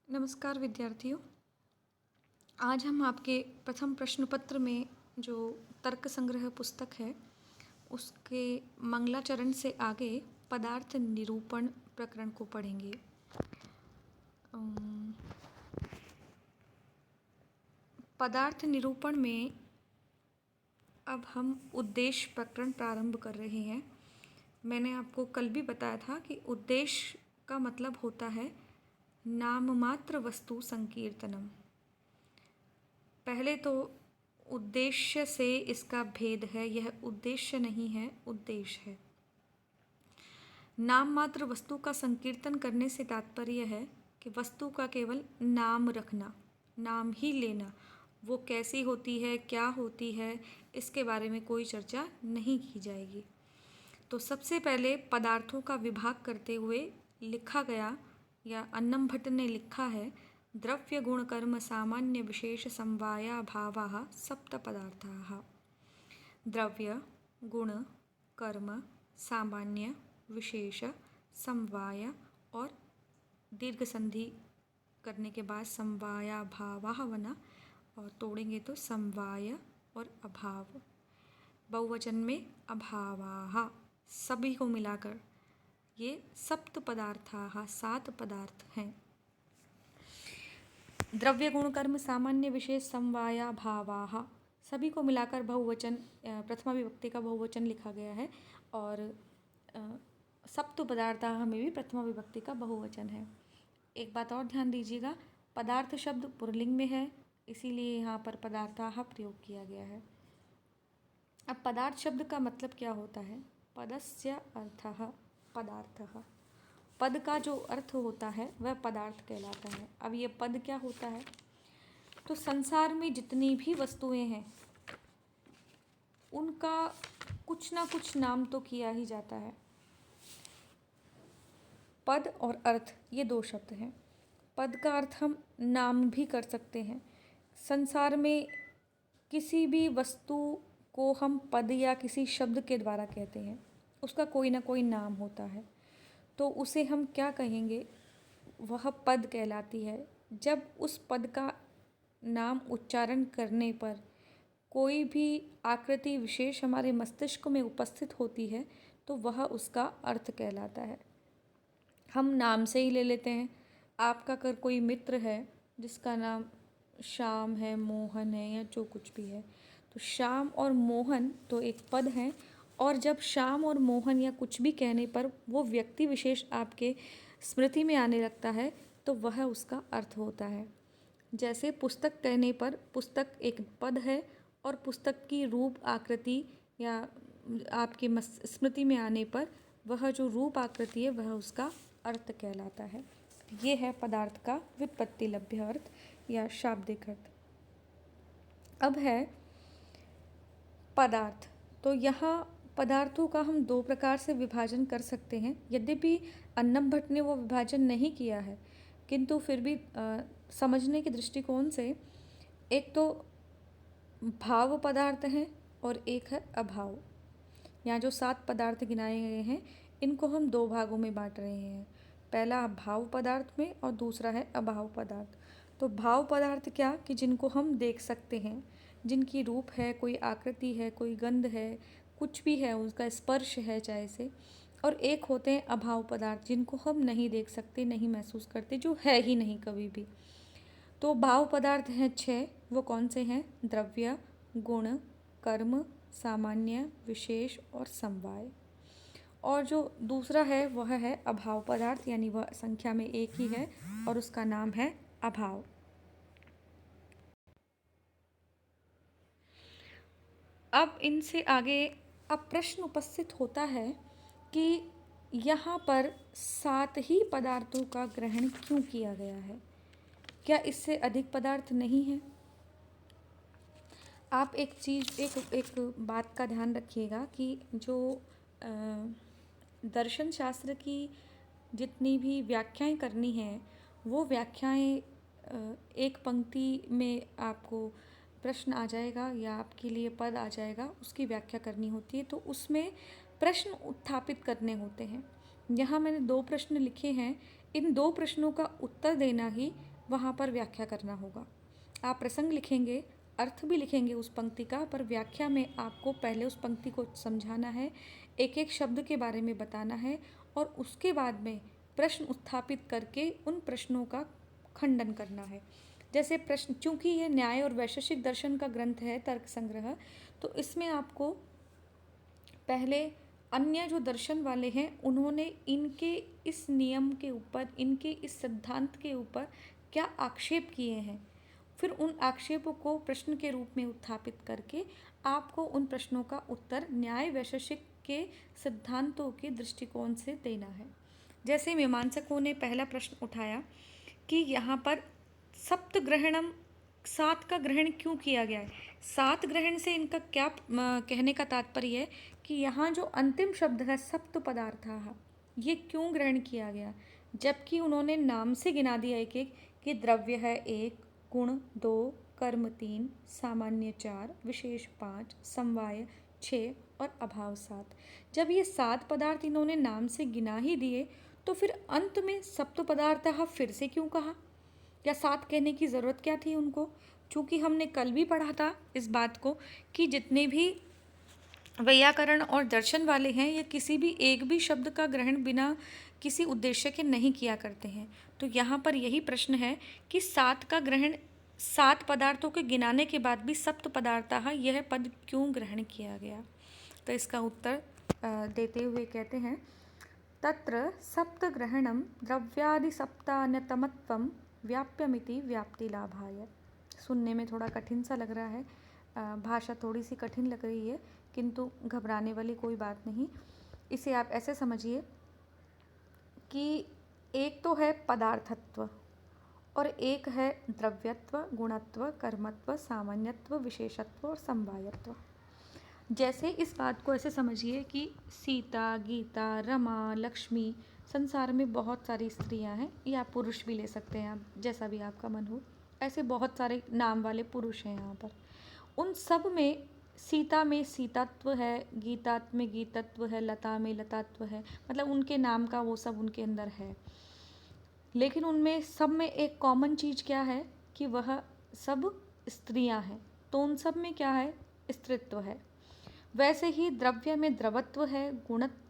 नमस्कार विद्यार्थियों। आज हम आपके प्रथम प्रश्न पत्र में जो तर्क संग्रह पुस्तक है उसके मंगलाचरण से आगे पदार्थ निरूपण प्रकरण को पढ़ेंगे। पदार्थ निरूपण में अब हम उद्देश्य प्रकरण प्रारंभ कर रहे हैं। मैंने आपको कल भी बताया था कि उद्देश्य का मतलब होता है नाममात्र वस्तु संकीर्तनम। पहले तो उद्देश्य से इसका भेद है, यह उद्देश्य नहीं है, उद्देश्य है। नाम मात्र वस्तु का संकीर्तन करने से तात्पर्य है कि वस्तु का केवल नाम रखना, नाम ही लेना। वो कैसी होती है, क्या होती है, इसके बारे में कोई चर्चा नहीं की जाएगी। तो सबसे पहले पदार्थों का विभाग करते हुए लिखा गया या अन्नम भट्ट ने लिखा है, द्रव्य गुण कर्म सामान्य विशेष समवाया भावाः सप्त पदार्थाः। द्रव्य गुण कर्म सामान्य विशेष समवाय और दीर्घ संधि करने के बाद समवाया भावाः बना और तोड़ेंगे तो समवाय और अभाव, बहुवचन में अभावाः, सभी को मिलाकर ये सप्त पदार्थाः, 7 पदार्थ हैं। द्रव्य गुण कर्म सामान्य विशेष समवाया भावाः, सभी को मिलाकर बहुवचन, प्रथमा विभक्ति का बहुवचन लिखा गया है और सप्त पदार्थाः में भी प्रथमा विभक्ति का बहुवचन है। एक बात और ध्यान दीजिएगा, पदार्थ शब्द पुल्लिंग में है, इसीलिए यहाँ पर पदार्थाः प्रयोग किया गया है। अब पदार्थ शब्द का मतलब क्या होता है? पदस्य अर्थः पदार्थः। पद का जो अर्थ होता है वह पदार्थ कहलाता है। अब ये पद क्या होता है? तो संसार में जितनी भी वस्तुएं हैं उनका कुछ ना कुछ नाम तो किया ही जाता है। पद और अर्थ ये 2 शब्द हैं। पद का अर्थ हम नाम भी कर सकते हैं। संसार में किसी भी वस्तु को हम पद या किसी शब्द के द्वारा कहते हैं, उसका कोई ना कोई नाम होता है, तो उसे हम क्या कहेंगे? वह पद कहलाती है। जब उस पद का नाम उच्चारण करने पर कोई भी आकृति विशेष हमारे मस्तिष्क में उपस्थित होती है तो वह उसका अर्थ कहलाता है। हम नाम से ही ले लेते हैं। आपका अगर कोई मित्र है जिसका नाम श्याम है, मोहन है या जो कुछ भी है, तो श्याम और मोहन तो एक पद हैं और जब श्याम और मोहन या कुछ भी कहने पर वो व्यक्ति विशेष आपके स्मृति में आने लगता है तो वह उसका अर्थ होता है। जैसे पुस्तक कहने पर पुस्तक एक पद है और पुस्तक की रूप आकृति या आपके स्मृति में आने पर वह जो रूप आकृति है वह उसका अर्थ कहलाता है। ये है पदार्थ का व्युत्पत्ति लभ्य अर्थ या शाब्दिक अर्थ। अब है पदार्थ। तो यहाँ पदार्थों का हम 2 प्रकार से विभाजन कर सकते हैं। यद्यपि अन्नम भट्ट ने वो विभाजन नहीं किया है, किंतु फिर भी समझने के दृष्टिकोण से एक तो भाव पदार्थ हैं और एक है अभाव। यहाँ जो 7 पदार्थ गिनाए गए हैं इनको हम 2 भागों में बांट रहे हैं। पहला भाव पदार्थ में और दूसरा है अभाव पदार्थ। तो भाव पदार्थ क्या कि जिनको हम देख सकते हैं, जिनकी रूप है, कोई आकृति है, कोई गंध है, कुछ भी है, उसका स्पर्श है चाहे से। और एक होते हैं अभाव पदार्थ जिनको हम नहीं देख सकते, नहीं महसूस करते, जो है ही नहीं कभी भी। तो भाव पदार्थ हैं 6। वो कौन से हैं? द्रव्य गुण कर्म सामान्य विशेष और समवाय। और जो दूसरा है वह है अभाव पदार्थ, यानी वह संख्या में एक ही है और उसका नाम है अभाव। अब इनसे आगे अब प्रश्न उपस्थित होता है कि यहाँ पर 7 ही पदार्थों का ग्रहण क्यों किया गया है? क्या इससे अधिक पदार्थ नहीं है? आप एक बात का ध्यान रखिएगा कि जो दर्शन शास्त्र की जितनी भी व्याख्याएं करनी हैं वो व्याख्याएं एक पंक्ति में आपको प्रश्न आ जाएगा या आपके लिए पद आ जाएगा, उसकी व्याख्या करनी होती है, तो उसमें प्रश्न उत्थापित करने होते हैं। यहाँ मैंने 2 प्रश्न लिखे हैं। इन 2 प्रश्नों का उत्तर देना ही वहाँ पर व्याख्या करना होगा। आप प्रसंग लिखेंगे, अर्थ भी लिखेंगे उस पंक्ति का, पर व्याख्या में आपको पहले उस पंक्ति को समझाना है, एक एक शब्द के बारे में बताना है और उसके बाद में प्रश्न उत्थापित करके उन प्रश्नों का खंडन करना है। जैसे प्रश्न, चूंकि यह न्याय और वैशेषिक दर्शन का ग्रंथ है तर्क संग्रह, तो इसमें आपको पहले अन्य जो दर्शन वाले हैं उन्होंने इनके इस नियम के ऊपर, इनके इस सिद्धांत के ऊपर क्या आक्षेप किए हैं, फिर उन आक्षेपों को प्रश्न के रूप में उत्थापित करके आपको उन प्रश्नों का उत्तर न्याय वैशेषिक के सिद्धांतों के दृष्टिकोण से देना है। जैसे मीमांसकों ने पहला प्रश्न उठाया कि यहाँ पर सप्त ग्रहणम, सात का ग्रहण क्यों किया गया है। सात ग्रहण से इनका क्या कहने का तात्पर्य है कि यहाँ जो अंतिम शब्द है सप्त पदार्थाः, ये क्यों ग्रहण किया गया, जबकि उन्होंने नाम से गिना दिया एक एक कि द्रव्य है 1, गुण 2, कर्म 3, सामान्य 4, विशेष 5, समवाय 6 और अभाव 7। जब ये 7 पदार्थ इन्होंने नाम से गिना ही दिए तो फिर अंत में सप्त पदार्थाः फिर से क्यों कहा, या 7 कहने की ज़रूरत क्या थी उनको। चूँकि हमने कल भी पढ़ा था इस बात को कि जितने भी वैयाकरण और दर्शन वाले हैं ये किसी भी एक भी शब्द का ग्रहण बिना किसी उद्देश्य के नहीं किया करते हैं। तो यहाँ पर यही प्रश्न है कि 7 का ग्रहण, 7 पदार्थों के गिनाने के बाद भी सप्त पदार्थाः यह पद क्यों ग्रहण किया गया। तो इसका उत्तर देते हुए कहते हैं, तत्र सप्तग्रहणं द्रव्यादिसप्तान्यतमत्वं व्याप्यमिति व्याप्तिलाभाय। सुनने में थोड़ा कठिन सा लग रहा है, भाषा थोड़ी सी कठिन लग रही है, किंतु घबराने वाली कोई बात नहीं। इसे आप ऐसे समझिए कि एक तो है पदार्थत्व और एक है द्रव्यत्व, गुणत्व, कर्मत्व, सामान्यत्व, विशेषत्व और समवायत्व। जैसे इस बात को ऐसे समझिए कि सीता, गीता, रमा, लक्ष्मी, संसार में बहुत सारी स्त्रियां हैं, या पुरुष भी ले सकते हैं आप, जैसा भी आपका मन हो। ऐसे बहुत सारे नाम वाले पुरुष हैं यहाँ पर। उन सब में सीता में सीतात्व है, गीता में गीतत्व है, लता में लतात्व है, मतलब उनके नाम का वो सब उनके अंदर है। लेकिन उनमें सब में एक कॉमन चीज़ क्या है कि वह सब स्त्रियां हैं। तो उन सब में क्या है, स्त्रीत्व है। वैसे ही द्रव्य में द्रवत्व है,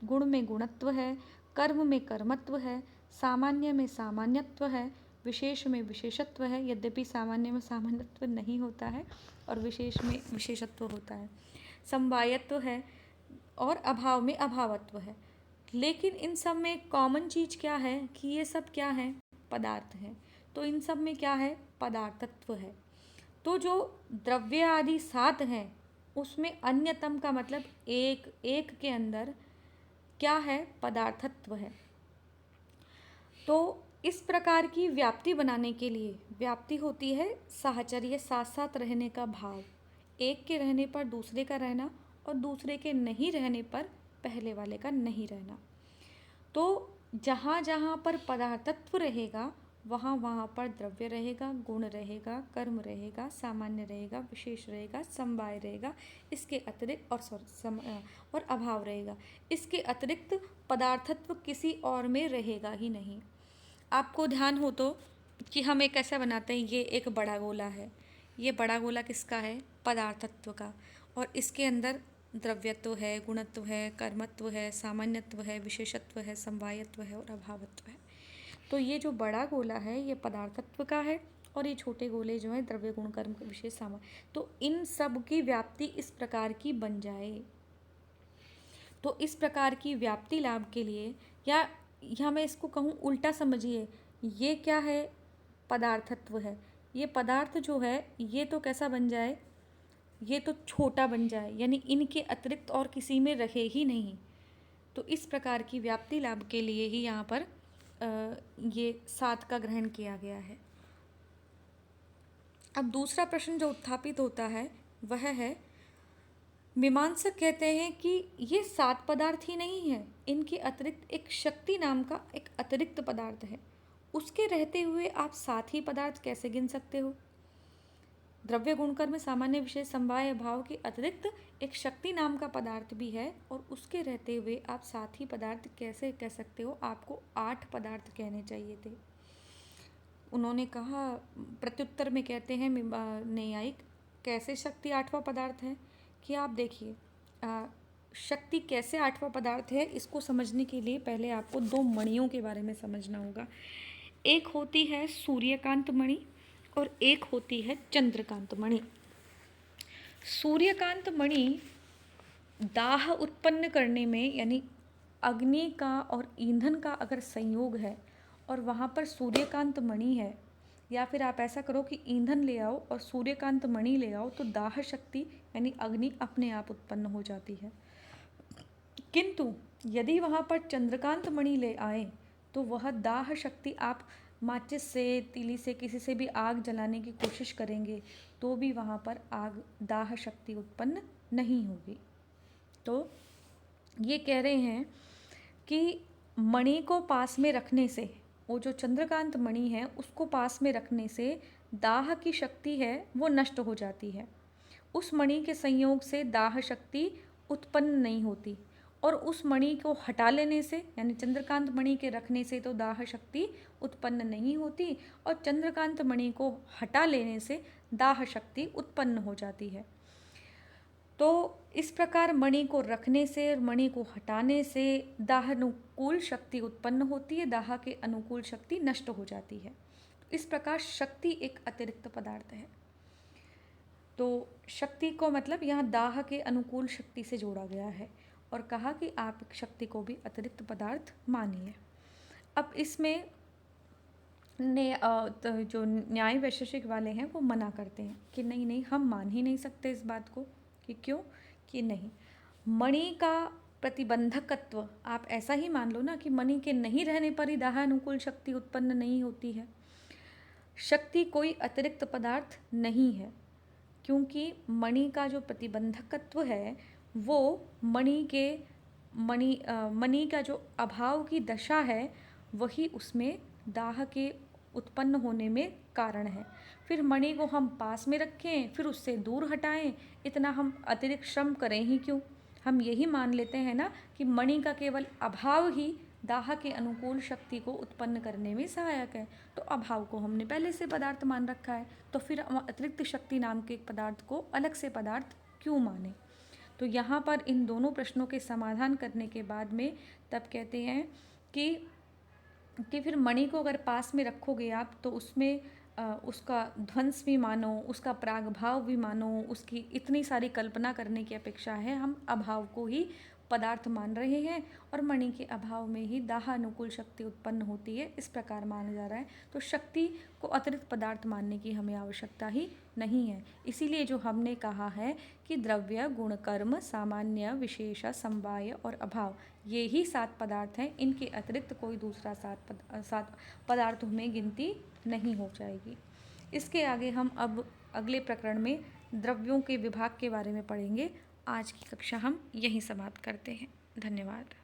गुण में गुणत्व है, कर्म में कर्मत्व है, सामान्य में सामान्यत्व है, विशेष में विशेषत्व है, यद्यपि सामान्य में सामान्यत्व नहीं होता है और विशेष में विशेषत्व होता है, समवायत्व है और अभाव में अभावत्व है। लेकिन इन सब में कॉमन चीज़ क्या है कि ये सब क्या है, पदार्थ हैं। तो इन सब में क्या है, पदार्थत्व है। तो जो द्रव्य आदि 7 हैं उसमें अन्यतम का मतलब एक, एक के अंदर क्या है, पदार्थत्व है। तो इस प्रकार की व्याप्ति बनाने के लिए, व्याप्ति होती है साहचर्य, साथ साथ रहने का भाव, एक के रहने पर दूसरे का रहना और दूसरे के नहीं रहने पर पहले वाले का नहीं रहना। तो जहाँ जहाँ पर पदार्थत्व रहेगा वहाँ वहाँ पर द्रव्य रहेगा, गुण रहेगा, कर्म रहेगा, सामान्य रहेगा, विशेष रहेगा, समवाय रहेगा, इसके अतिरिक्त और अभाव रहेगा। इसके अतिरिक्त पदार्थत्व किसी और में रहेगा ही नहीं। आपको ध्यान हो तो कि हम एक ऐसा बनाते हैं, ये एक बड़ा गोला है, ये बड़ा गोला किसका है, पदार्थत्व का, और इसके अंदर द्रव्यत्व है, गुणत्व है, कर्मत्व है, सामान्यत्व है, विशेषत्व है, समवायत्व है और अभावत्व है। तो ये जो बड़ा गोला है ये पदार्थत्व का है और ये छोटे गोले जो हैं द्रव्य, गुण, कर्म, विशेष, सामान्य। तो इन सब की व्याप्ति इस प्रकार की बन जाए। तो इस प्रकार की व्याप्ति लाभ के लिए, या मैं इसको कहूँ उल्टा समझिए, ये क्या है, पदार्थत्व है। ये पदार्थ जो है ये तो कैसा बन जाए, ये तो छोटा बन जाए, यानी इनके अतिरिक्त और किसी में रहे ही नहीं। तो इस प्रकार की व्याप्ति लाभ के लिए ही यहाँ पर ये 7 का ग्रहण किया गया है। अब दूसरा प्रश्न जो उत्थापित होता है वह है, मीमांसक कहते हैं कि ये 7 पदार्थ ही नहीं है, इनके अतिरिक्त एक शक्ति नाम का एक अतिरिक्त पदार्थ है, उसके रहते हुए आप 7 ही पदार्थ कैसे गिन सकते हो। द्रव्य, गुण, कर्म, सामान्य, विशेष, समवाय, भाव के अतिरिक्त एक शक्ति नाम का पदार्थ भी है और उसके रहते हुए आप 7 ही पदार्थ कैसे कह सकते हो। आपको 8 पदार्थ कहने चाहिए थे। उन्होंने कहा, प्रत्युत्तर में कहते हैं न्यायिक, कैसे शक्ति आठवां पदार्थ है? कि आप देखिए, शक्ति कैसे आठवां पदार्थ है, इसको समझने के लिए पहले आपको दो मणियों के बारे में समझना होगा। एक होती है सूर्यकांत मणि और एक होती है चंद्रकांत मणि। सूर्यकांत मणि दाह उत्पन्न करने में, यानी अग्नि का और ईंधन का अगर संयोग है और वहाँ पर सूर्यकांत मणि है, या फिर आप ऐसा करो कि ईंधन ले आओ और सूर्यकांत मणि ले आओ, तो दाह शक्ति यानी अग्नि अपने आप उत्पन्न हो जाती है। किंतु यदि वहाँ पर चंद्रकांत मणि ले आए तो वह दाह शक्ति, आप माचिस से, तीली से, किसी से भी आग जलाने की कोशिश करेंगे तो भी वहाँ पर आग, दाह शक्ति उत्पन्न नहीं होगी। तो ये कह रहे हैं कि मणि को पास में रखने से, वो जो चंद्रकांत मणि है उसको पास में रखने से दाह की शक्ति है वो नष्ट हो जाती है। उस मणि के संयोग से दाह शक्ति उत्पन्न नहीं होती, और उस मणि को हटा लेने से, यानी चंद्रकांत मणि के रखने से तो दाह शक्ति उत्पन्न नहीं होती, और चंद्रकांत मणि को हटा लेने से दाह शक्ति उत्पन्न हो जाती है। तो इस प्रकार मणि को रखने से और मणि को हटाने से दाहानुकूल शक्ति उत्पन्न होती है, दाह के अनुकूल शक्ति नष्ट हो जाती है। इस प्रकार शक्ति एक अतिरिक्त पदार्थ है। तो शक्ति को मतलब यहाँ दाह के अनुकूल शक्ति से जोड़ा गया है और कहा कि आप शक्ति को भी अतिरिक्त पदार्थ मानिए। अब इसमें जो न्याय वैशेषिक वाले हैं वो मना करते हैं कि नहीं नहीं, हम मान ही नहीं सकते इस बात को। कि क्यों? कि नहीं, मणि का प्रतिबंधकत्व, आप ऐसा ही मान लो ना कि मणि के नहीं रहने पर ही दाहानुकूल शक्ति उत्पन्न नहीं होती है। शक्ति कोई अतिरिक्त पदार्थ नहीं है, क्योंकि मणि का जो प्रतिबंधकत्व है वो मणि का जो अभाव की दशा है वही उसमें दाह के उत्पन्न होने में कारण है। फिर मणि को हम पास में रखें, फिर उससे दूर हटाएं, इतना हम अतिरिक्त श्रम करें ही क्यों? हम यही मान लेते हैं ना कि मणि का केवल अभाव ही दाह के अनुकूल शक्ति को उत्पन्न करने में सहायक है। तो अभाव को हमने पहले से पदार्थ मान रखा है, तो फिर हम अतिरिक्त शक्ति नाम के पदार्थ को अलग से पदार्थ क्यों माने? तो यहाँ पर इन दोनों प्रश्नों के समाधान करने के बाद में तब कहते हैं कि फिर मणि को अगर पास में रखोगे आप तो उसमें उसका ध्वंस भी मानो, उसका प्रागभाव भी मानो, उसकी इतनी सारी कल्पना करने की अपेक्षा है हम अभाव को ही पदार्थ मान रहे हैं, और मणि के अभाव में ही दाहानुकूल शक्ति उत्पन्न होती है, इस प्रकार माना जा रहा है। तो शक्ति को अतिरिक्त पदार्थ मानने की हमें आवश्यकता ही नहीं है। इसीलिए जो हमने कहा है कि द्रव्य, गुण, कर्म, सामान्य, विशेष, समवाय और अभाव, ये ही 7 पदार्थ हैं। इनके अतिरिक्त कोई दूसरा 7 पदार्थों में गिनती नहीं हो जाएगी। इसके आगे हम अब अगले प्रकरण में द्रव्यों के विभाग के बारे में पढ़ेंगे। आज की कक्षा हम यहीं समाप्त करते हैं। धन्यवाद।